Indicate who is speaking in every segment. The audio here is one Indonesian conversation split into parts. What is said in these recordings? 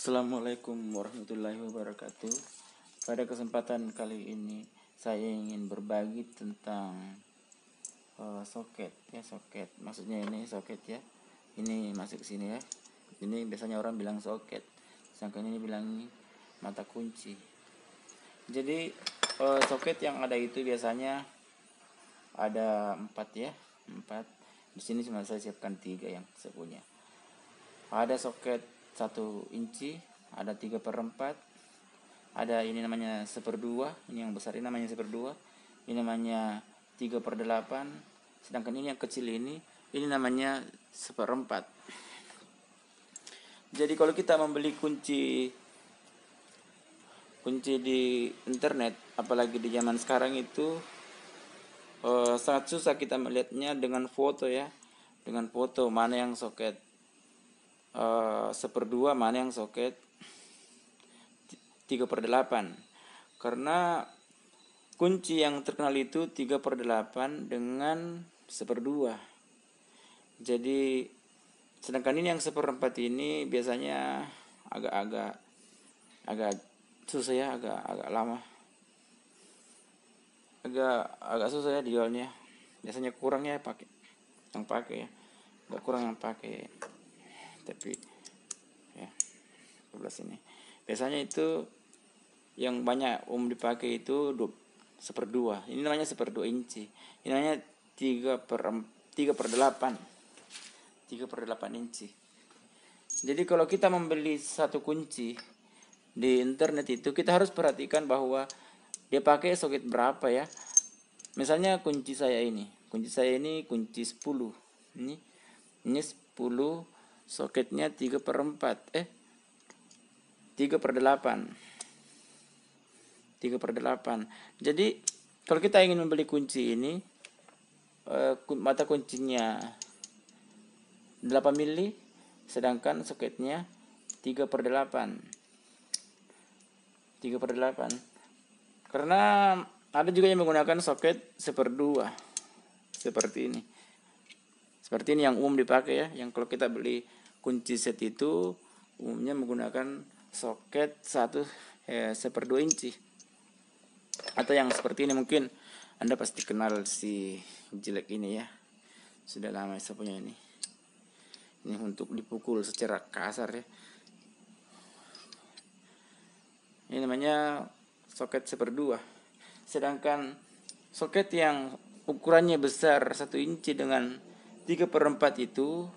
Speaker 1: Assalamualaikum warahmatullahi wabarakatuh. Pada kesempatan kali ini saya ingin berbagi tentang soket ya, soket. Maksudnya ini soket ya. Ini masuk ke sini ya. Ini biasanya orang bilang soket, sedangkan ini bilang mata kunci. Jadi soket yang ada itu biasanya ada 4 ya, 4. Di sini cuma saya siapkan 3 yang saya punya. Ada soket 1 inci, ada 3/4, ada ini namanya 1/2, ini yang besar ini namanya 1/2, ini namanya 3/8, sedangkan ini yang kecil ini namanya 1/4. Jadi kalau kita membeli kunci di internet, apalagi di zaman sekarang itu sangat susah kita melihatnya dengan foto ya, dengan foto mana yang soket 1/2, mana yang soket 3/8, karena kunci yang terkenal itu 3/8 dengan 1/2. Jadi sedangkan ini yang 1/4 ini biasanya agak susah ya, agak lama, agak susah ya dijualnya. Biasanya kurang ya yang pakai ya, agak kurang yang pakai. Tapi ya 12 ini biasanya itu yang banyak dipakai itu 1/2. Ini namanya 1/2 inci. Ini namanya 3/8 inci. Jadi kalau kita membeli satu kunci di internet itu, kita harus perhatikan bahwa dia pakai soket berapa ya. Misalnya kunci saya ini kunci 10. Ini 10, soketnya 3/8, 3/8. Jadi kalau kita ingin membeli kunci ini, mata kuncinya 8 mili, sedangkan soketnya 3/8. Karena ada juga yang menggunakan soket 1/2 seperti ini. Seperti ini yang umum dipakai ya. Yang kalau kita beli kunci set itu umumnya menggunakan soket 1/2 inci. Atau yang seperti ini, mungkin Anda pasti kenal si jelek ini ya. Sudah lama saya punya ini. Ini untuk dipukul secara kasar ya. Ini namanya soket 1/2. Sedangkan soket yang ukurannya besar 1 inci dengan 3/4 itu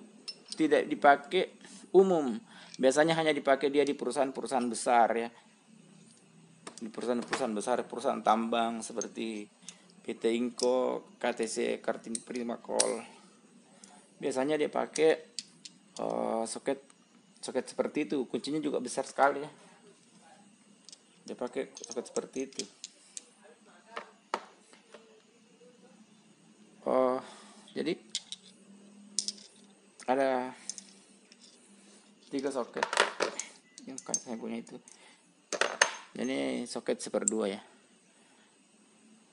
Speaker 1: tidak dipakai umum. Biasanya hanya dipakai dia di perusahaan-perusahaan besar ya. Di perusahaan-perusahaan besar, perusahaan tambang seperti PT Inco, KTC, Kartin Primakol. Biasanya dia pakai soket seperti itu. Kuncinya juga besar sekali ya. Dia pakai soket seperti itu. Jadi ada 3 soket yang saya punya itu. Ini soket 1/2 ya.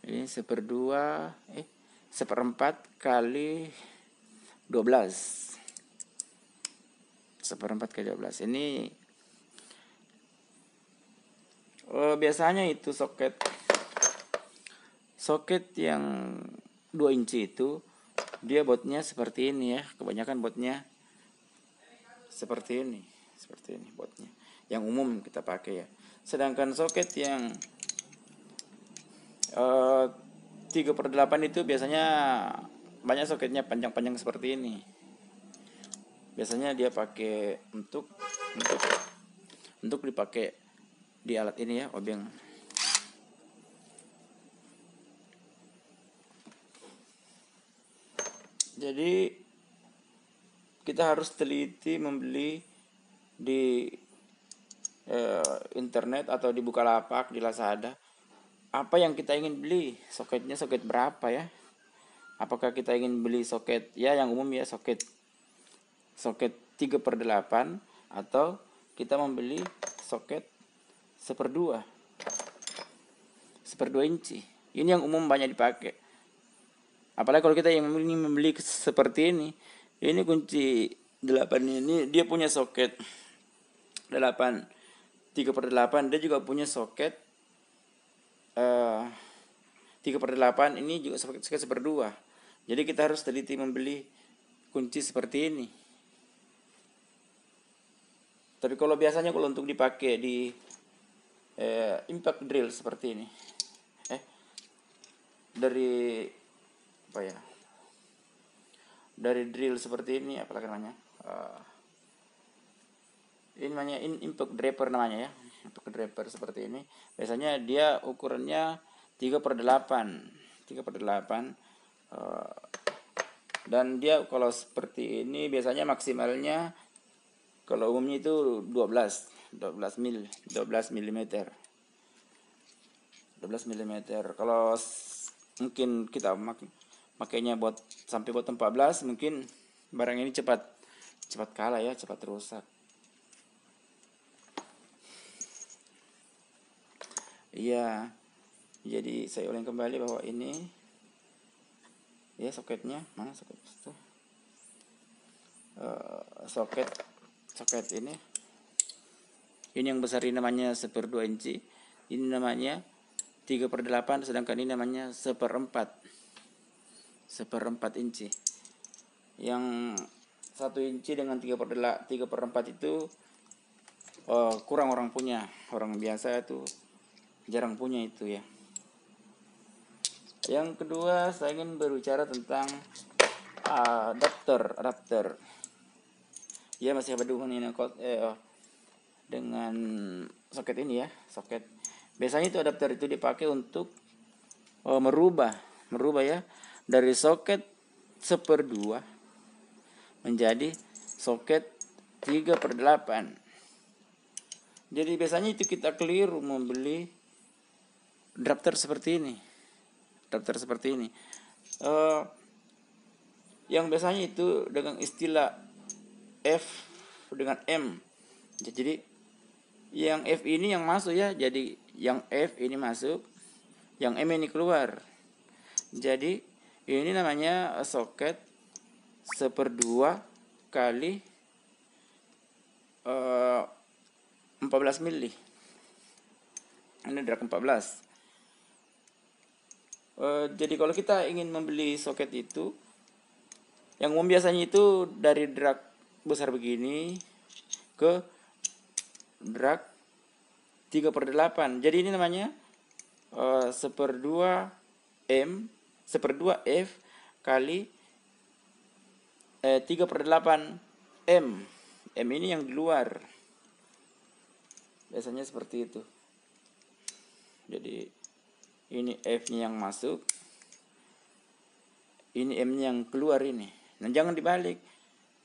Speaker 1: Ini 1/4 kali 12. 1/4 kali 12. Ini biasanya itu soket yang 2 inci itu dia botnya seperti ini ya. Kebanyakan botnya seperti ini botnya. Yang umum kita pakai ya. Sedangkan soket yang 3/8 itu biasanya banyak soketnya panjang-panjang seperti ini. Biasanya dia pakai untuk dipakai di alat ini ya, obeng. Jadi kita harus teliti membeli di internet atau di Bukalapak, di Lazada, apa yang kita ingin beli, soketnya soket berapa ya. Apakah kita ingin beli soket ya yang umum ya, soket 3/8, atau kita membeli soket 1/2 inci. Ini yang umum banyak dipakai. Apalagi kalau kita yang membeli seperti ini kunci 8 ini dia punya soket 8 3/8. Dia juga punya soket 3/8. Ini juga soket 1/2. Jadi kita harus teliti membeli kunci seperti ini. Tapi kalau biasanya kalau untuk dipakai di impact drill seperti ini, dari apa ya, dari drill seperti ini, apalagi namanya, ini namanya impact draper namanya ya, impact draper seperti ini. Biasanya dia ukurannya 3/8, dan dia kalau seperti ini biasanya maksimalnya, kalau umumnya itu 12 mm. 12 mm. Kalau mungkin kita makainya buat sampai buat 14, mungkin barang ini cepat kalah ya, cepat rusak. Iya. Jadi saya ulang kembali bahwa ini ya soketnya, mana soket itu? Soket ini yang besar ini namanya 1/2 inci, ini namanya 3/8, sedangkan ini namanya 1/4 inci. Yang 1 inci dengan 3/4 itu kurang orang punya, orang biasa itu jarang punya itu ya. Yang kedua, saya ingin berbicara tentang adapter. Ya, masih berhubungan dengan soket ini ya, soket. Biasanya itu adapter itu dipakai untuk merubah ya, dari soket 1/2 menjadi soket 3/8. Jadi biasanya itu kita keliru membeli adapter seperti ini. Yang biasanya itu dengan istilah F dengan M. Jadi yang F ini yang masuk ya, jadi yang F ini masuk, yang M ini keluar. Jadi ini namanya soket 1/2 kali 14 mili. Ini drag 14. Jadi kalau kita ingin membeli soket itu, yang umum biasanya itu dari drag besar begini ke drag 3/8. Jadi ini namanya 1/2 F kali 3/8 M. M ini yang di luar. Biasanya seperti itu. Jadi ini F-nya yang masuk, ini M-nya yang keluar ini. Nah, jangan dibalik.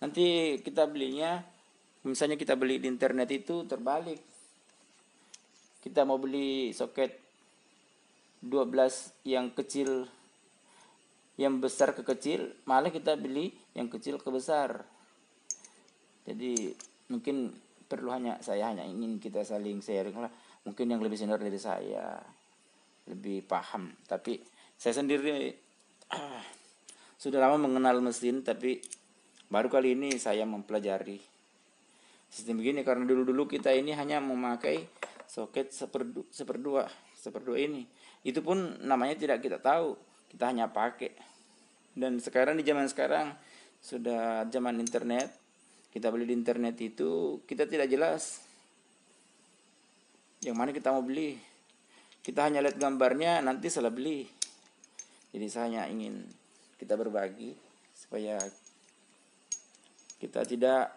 Speaker 1: Nanti kita belinya, misalnya kita beli di internet itu terbalik. Kita mau beli soket 12 yang kecil, yang besar ke kecil, malah kita beli yang kecil ke besar. Jadi mungkin perlu saya hanya ingin kita saling sharing lah. Mungkin yang lebih senior dari saya lebih paham, tapi saya sendiri sudah lama mengenal mesin, tapi baru kali ini saya mempelajari sistem begini, karena dulu kita ini hanya memakai soket 1/2 ini. Itu pun namanya tidak kita tahu, kita hanya pakai. Dan sekarang di zaman sekarang sudah zaman internet, kita beli di internet itu kita tidak jelas yang mana kita mau beli. Kita hanya lihat gambarnya, nanti salah beli. Jadi saya hanya ingin kita berbagi supaya kita tidak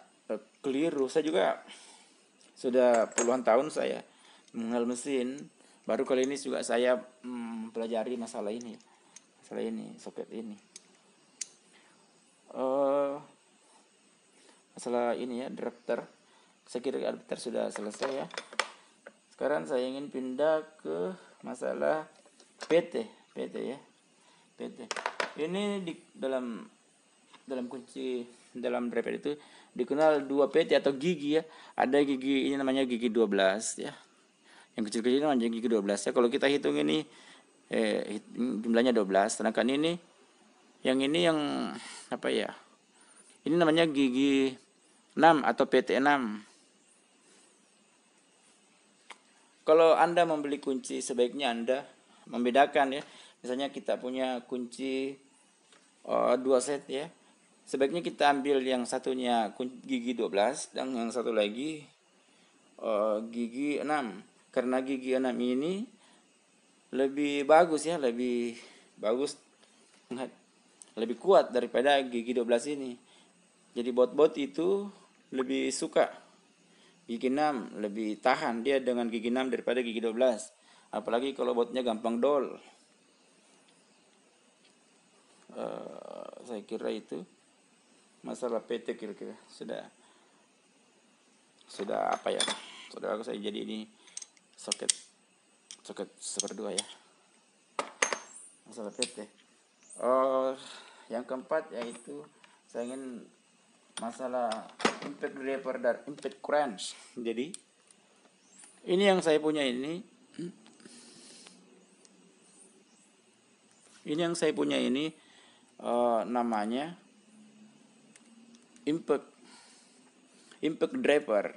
Speaker 1: keliru. Saya juga sudah puluhan tahun saya mengenal mesin. Baru kali ini juga saya mempelajari masalah ini, soket ini. Masalah ini ya, adapter. Saya kira adapter sudah selesai ya. Sekarang saya ingin pindah ke masalah PT ya. PT. Ini di dalam kunci dalam driver itu dikenal 2 PT atau gigi ya. Ada gigi ini namanya gigi 12 ya. Yang kecil-kecil namanya gigi 12 ya. Kalau kita hitung ini jumlahnya 12, sedangkan ini yang apa ya? Ini namanya gigi 6 atau PT 6. kalau Anda membeli kunci, sebaiknya Anda membedakan ya. Misalnya kita punya kunci 2 set ya. Sebaiknya kita ambil yang satunya gigi 12 dan yang satu lagi gigi 6. Karena gigi 6 ini lebih bagus ya, lebih bagus, lebih kuat daripada gigi 12 ini. Jadi bot-bot itu lebih suka gigi 6, lebih tahan dia dengan gigi 6 daripada gigi 12. Apalagi kalau botnya gampang dol. Saya kira itu masalah PT kira-kira sudah apa ya, sudah aku saya jadi ini soket seperdua ya, masalah PT. Yang keempat yaitu saya ingin masalah impact driver dan impact cranch. Jadi ini yang saya punya ini namanya impact driver.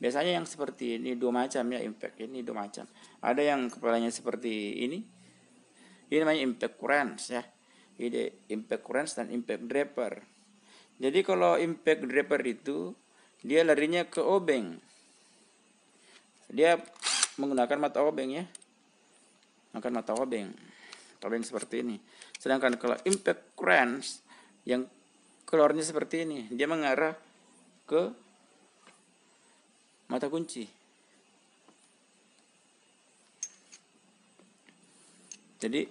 Speaker 1: Biasanya yang seperti ini dua macam ya, impact ini dua macam. Ada yang kepalanya seperti ini namanya impact cranch ya. Ini impact cranch dan impact driver. Jadi kalau impact driver itu dia larinya ke obeng. Dia menggunakan mata obeng ya. Menggunakan mata obeng seperti ini. Sedangkan kalau impact cranch yang keluarnya seperti ini, dia mengarah ke mata kunci. Jadi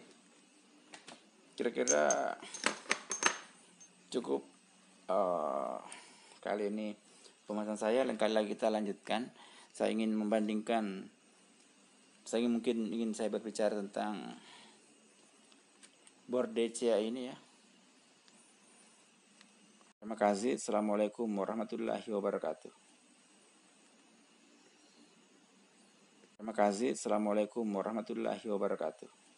Speaker 1: kira-kira cukup kali ini pembahasan saya. Lain kali lagi kita lanjutkan. Saya ingin membandingkan, ingin saya berbicara tentang board DCA ini ya. Terima kasih. Assalamualaikum warahmatullahi wabarakatuh. Terima kasih. Assalamualaikum warahmatullahi wabarakatuh.